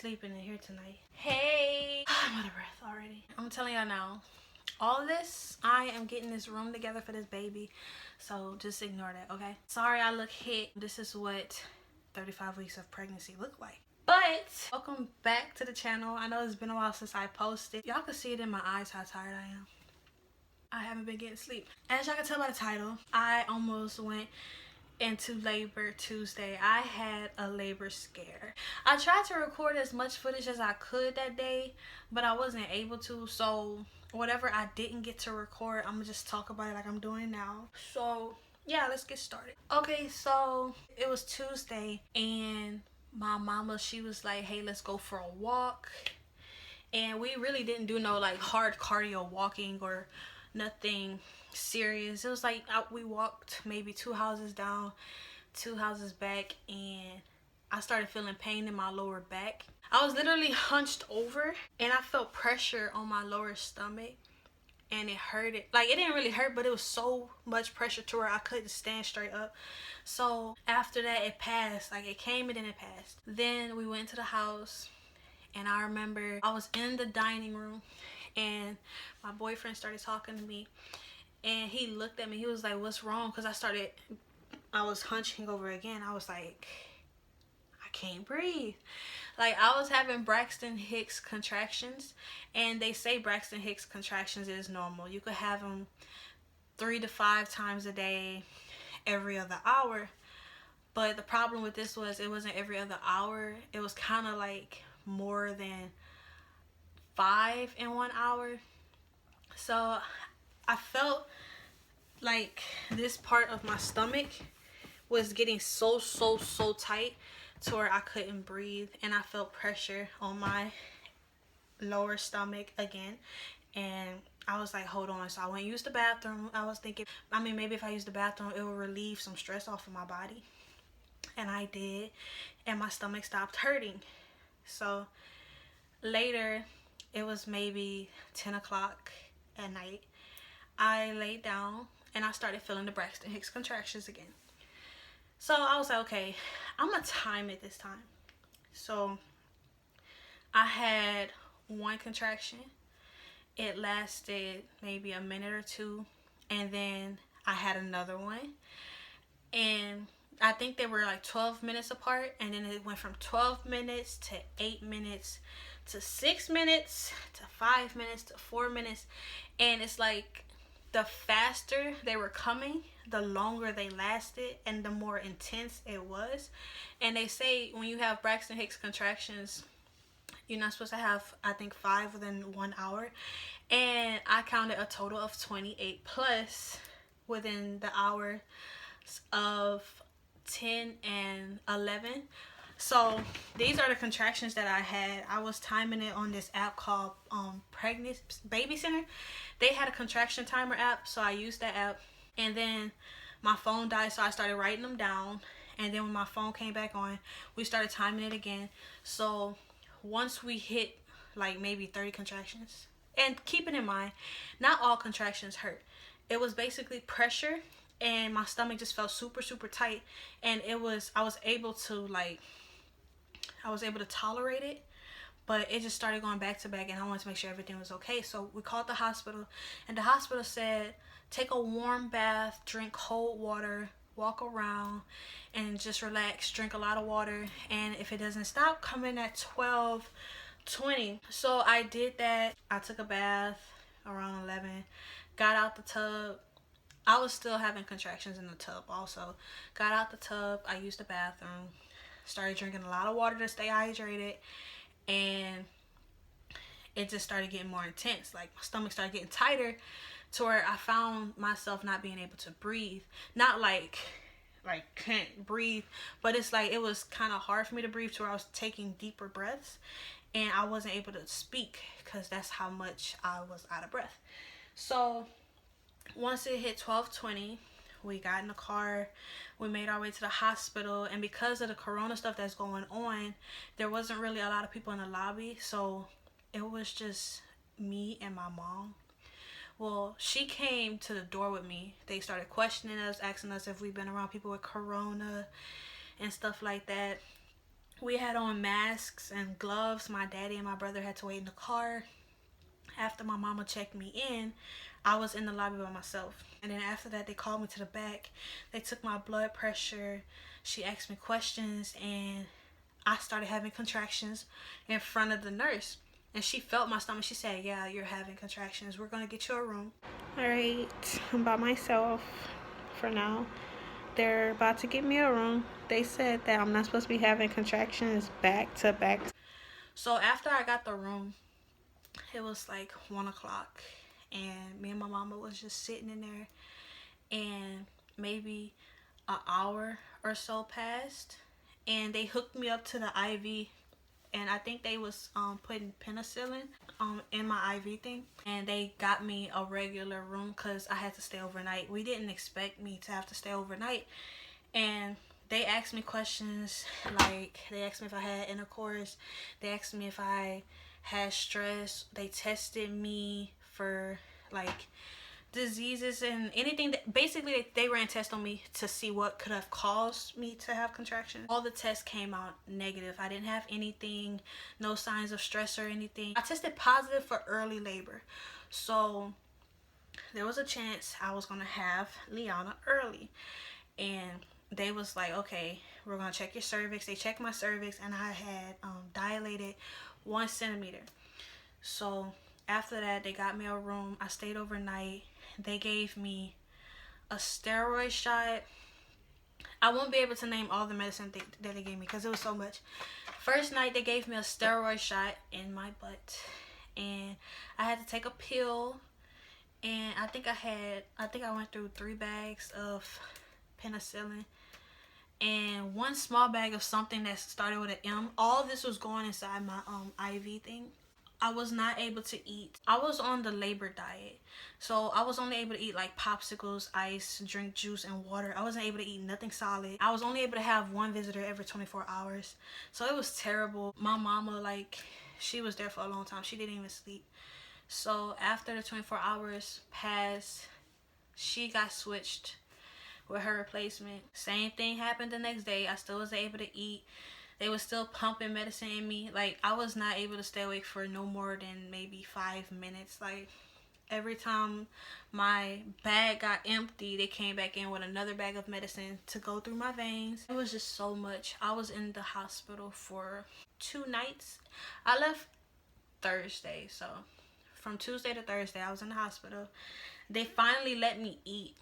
Sleeping in here tonight. Hey! I'm out of breath already. I'm telling y'all now, all this, I am getting this room together for this baby. So just ignore that, okay? Sorry I look hit. This is what 35 weeks of pregnancy look like. But welcome back to the channel. I know it's been a while since I posted. Y'all can see it in my eyes how tired I am. I haven't been getting sleep. As y'all can tell by the title, I almost went into labor Tuesday. I had a labor scare. I tried to record as much footage as I could that day, but I wasn't able to. So whatever I didn't get to record, I'm gonna just talk about it like I'm doing now. So yeah, let's get started. Okay, so it was Tuesday and my mama, she was like, hey, let's go for a walk. And we really didn't do no like hard cardio walking or nothing serious. It was like we walked maybe 2 houses down, 2 houses back, and I started feeling pain in my lower back. I was literally hunched over and I felt pressure on my lower stomach and it hurted. Like, it didn't really hurt, but it was so much pressure to where I couldn't stand straight up. So after that, it passed. Like, it came and then it passed. Then we went to the house and I remember I was in the dining room and my boyfriend started talking to me and he looked at me. He was like, what's wrong? Because I was hunching over again. I was like, I can't breathe. Like, I was having Braxton Hicks contractions, and they say Braxton Hicks contractions is normal. You could have them 3 to 5 times a day, every other hour. But the problem with this was it wasn't every other hour. It was kind of like more than 5 in 1 hour. So I felt like this part of my stomach was getting so tight to where I couldn't breathe, and I felt pressure on my lower stomach again. And I was like, hold on. So I went and used the bathroom. I was thinking, maybe if I use the bathroom, it will relieve some stress off of my body. And I did, and my stomach stopped hurting. So later, it was maybe 10 o'clock at night, I laid down and I started feeling the Braxton Hicks contractions again. So I was like, okay, I'm gonna time it this time. So I had 1 contraction. It lasted maybe a minute or 2, and then I had another one, and I think they were like 12 minutes apart, and then it went from 12 minutes to 8 minutes to 6 minutes to 5 minutes to 4 minutes. And it's like the faster they were coming, the longer they lasted and the more intense it was. And they say when you have Braxton Hicks contractions, you're not supposed to have, I think, 5 within 1 hour. And I counted a total of 28 plus within the hours of 10 and 11. So these are the contractions that I had. I was timing it on this app called Pregnant Baby Center. They had a contraction timer app, so I used that app. And then my phone died, so I started writing them down. And then when my phone came back on, we started timing it again. So once we hit like maybe 30 contractions, and keeping in mind, not all contractions hurt. It was basically pressure, and my stomach just felt super tight. And I was able to tolerate it, but it just started going back to back, and I wanted to make sure everything was okay. So we called the hospital, and the hospital said, take a warm bath, drink cold water, walk around, and just relax, drink a lot of water, and if it doesn't stop, come in at 12:20. So I did that. I took a bath around 11, got out the tub. I was still having contractions in the tub also. Got out the tub, I used the bathroom, started drinking a lot of water to stay hydrated, and it just started getting more intense. Like, my stomach started getting tighter to where I found myself not being able to breathe. Not like can't breathe, but it's like it was kind of hard for me to breathe to where I was taking deeper breaths, and I wasn't able to speak because that's how much I was out of breath. So once it hit 12:20, we got in the car, we made our way to the hospital, and because of the corona stuff that's going on, there wasn't really a lot of people in the lobby, so it was just me and my mom. Well, she came to the door with me. They started questioning us, asking us if we've been around people with corona and stuff like that. We had on masks and gloves. My daddy and my brother had to wait in the car. After my mama checked me in, I was in the lobby by myself. And then after that, they called me to the back. They took my blood pressure. She asked me questions, and I started having contractions in front of the nurse. And she felt my stomach. She said, yeah, you're having contractions. We're going to get you a room. All right, I'm by myself for now. They're about to get me a room. They said that I'm not supposed to be having contractions back to back. So after I got the room, it was like 1 o'clock. And me and my mama was just sitting in there. And maybe an hour or so passed. And they hooked me up to the IV. And I think they was putting penicillin in my IV thing. And they got me a regular room because I had to stay overnight. We didn't expect me to have to stay overnight. And they asked me questions, like they asked me if I had intercourse. They asked me if I had stress. They tested me for like diseases and anything that basically they ran tests on me to see what could have caused me to have contractions. All the tests came out negative. I didn't have anything, no signs of stress or anything. I tested positive for early labor, so there was a chance I was gonna have Liana early. And they was like, okay, we're gonna check your cervix. They checked my cervix, and I had dilated 1 centimeter. So after that, they got me a room. I stayed overnight. They gave me a steroid shot. I won't be able to name all the medicine that they gave me because it was so much. First night, they gave me a steroid shot in my butt, and I had to take a pill. And I think I went through 3 bags of penicillin and 1 small bag of something that started with an M. All this was going inside my IV thing. I was not able to eat. I was on the labor diet, so I was only able to eat like popsicles, ice, drink juice, and water. I wasn't able to eat nothing solid. I was only able to have 1 visitor every 24 hours, so it was terrible. My mama, like, she was there for a long time. She didn't even sleep. So after the 24 hours passed, she got switched with her replacement. Same thing happened the next day. I still was able to eat. They was still pumping medicine in me. Like, I was not able to stay awake for no more than maybe 5 minutes. Like, every time my bag got empty, they came back in with another bag of medicine to go through my veins. It was just so much. I was in the hospital for 2 nights. I left Thursday, so from Tuesday to Thursday I was in the hospital. They finally let me eat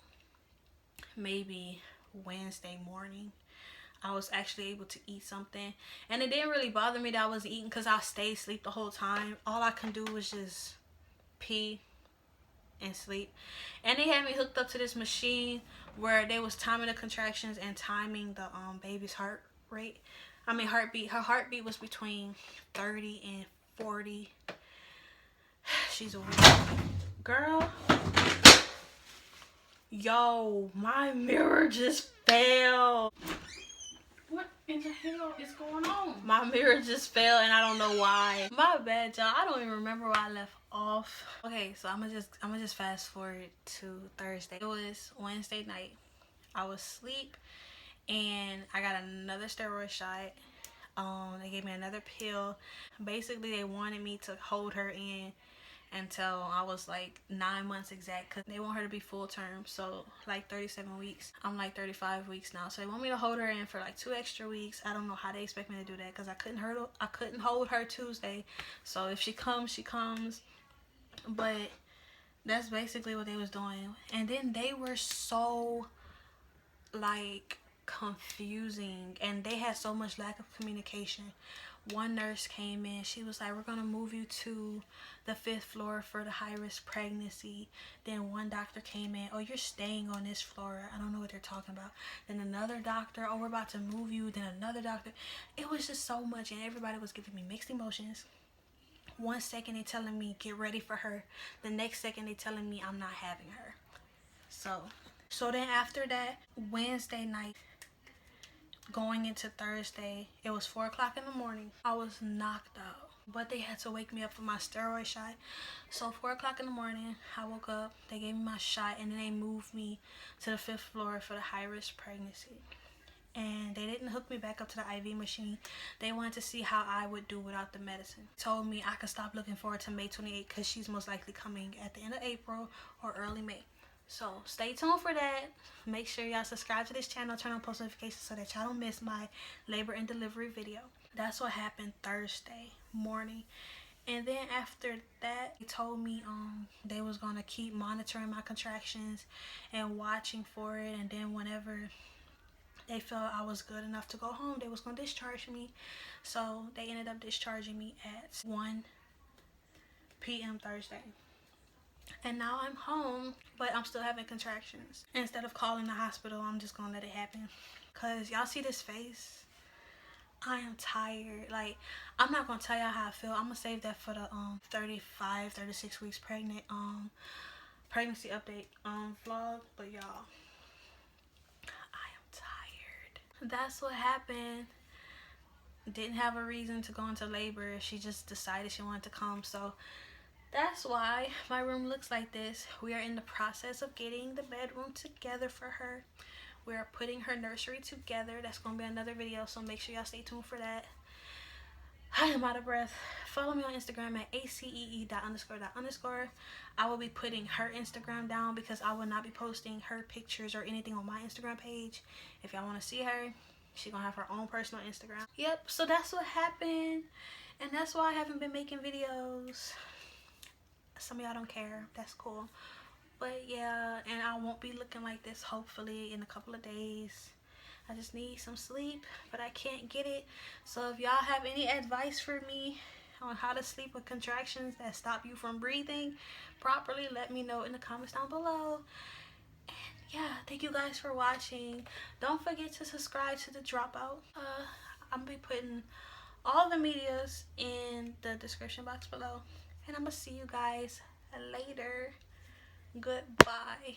maybe Wednesday morning. I was actually able to eat something, and it didn't really bother me that I was eating because I stayed asleep the whole time. All I can do was just pee and sleep. And they had me hooked up to this machine where they was timing the contractions and timing the baby's heartbeat. Her heartbeat was between 30 and 40. She's a weird girl. Yo, my mirror just fell. What in the hell is going on? My mirror just fell, and I don't know why. My bad, y'all. I don't even remember where I left off. Okay, so I'm gonna just fast forward to Thursday. It was Wednesday night. I was asleep, and I got another steroid shot. They gave me another pill. Basically, they wanted me to hold her in until I was like 9 months exact, because they want her to be full term, so like 37 weeks. I'm like 35 weeks now, so they want me to hold her in for like 2 extra weeks. I don't know how they expect me to do that because I couldn't hold her Tuesday. So if she comes, she comes. But that's basically what they was doing. And then they were so like confusing, and they had so much lack of communication. One nurse came in, she was like, we're gonna move you to the 5th floor for the high-risk pregnancy. Then one doctor came in, oh, you're staying on this floor. I don't know what they're talking about. Then another doctor, oh, we're about to move you. Then another doctor. It was just so much, and everybody was giving me mixed emotions. One second they telling me get ready for her, the next second they telling me I'm not having her. So then after that, Wednesday night going into Thursday, it was 4 o'clock in the morning. I was knocked out, but they had to wake me up for my steroid shot. So 4 o'clock in the morning, I woke up, they gave me my shot, and then they moved me to the 5th floor for the high-risk pregnancy. and they didn't hook me back up to the IV machine. They wanted to see how I would do without the medicine. Told me I could stop looking forward to May 28th because she's most likely coming at the end of April or early May. So stay tuned for that. Make sure y'all subscribe to this channel, turn on post notifications so that y'all don't miss my labor and delivery video. That's what happened Thursday morning. And then after that, they told me they was gonna keep monitoring my contractions and watching for it, and then whenever they felt I was good enough to go home, they was gonna discharge me. So they ended up discharging me at 1 p.m. Thursday. And now I'm home, but I'm still having contractions. Instead of calling the hospital, I'm just gonna let it happen. Cause y'all see this face? I am tired. Like, I'm not gonna tell y'all how I feel. I'm gonna save that for the 36 weeks pregnant pregnancy update vlog. But y'all, I am tired. That's what happened. Didn't have a reason to go into labor. She just decided she wanted to come. So that's why my room looks like this. We are in the process of getting the bedroom together for her. We are putting her nursery together. That's going to be another video, so make sure y'all stay tuned for that. I am out of breath. Follow me on Instagram at acee.__. I will be putting her Instagram down because I will not be posting her pictures or anything on my Instagram page. If y'all want to see her, she's going to have her own personal Instagram. Yep, so that's what happened. And that's why I haven't been making videos. Some of y'all don't care. That's cool. But yeah, and I won't be looking like this hopefully in a couple of days. I just need some sleep, but I can't get it. So if y'all have any advice for me on how to sleep with contractions that stop you from breathing properly, let me know in the comments down below. And yeah, thank you guys for watching. Don't forget to subscribe to the Dropout. I'm gonna be putting all the medias in the description box below. And I'm gonna see you guys later. Goodbye.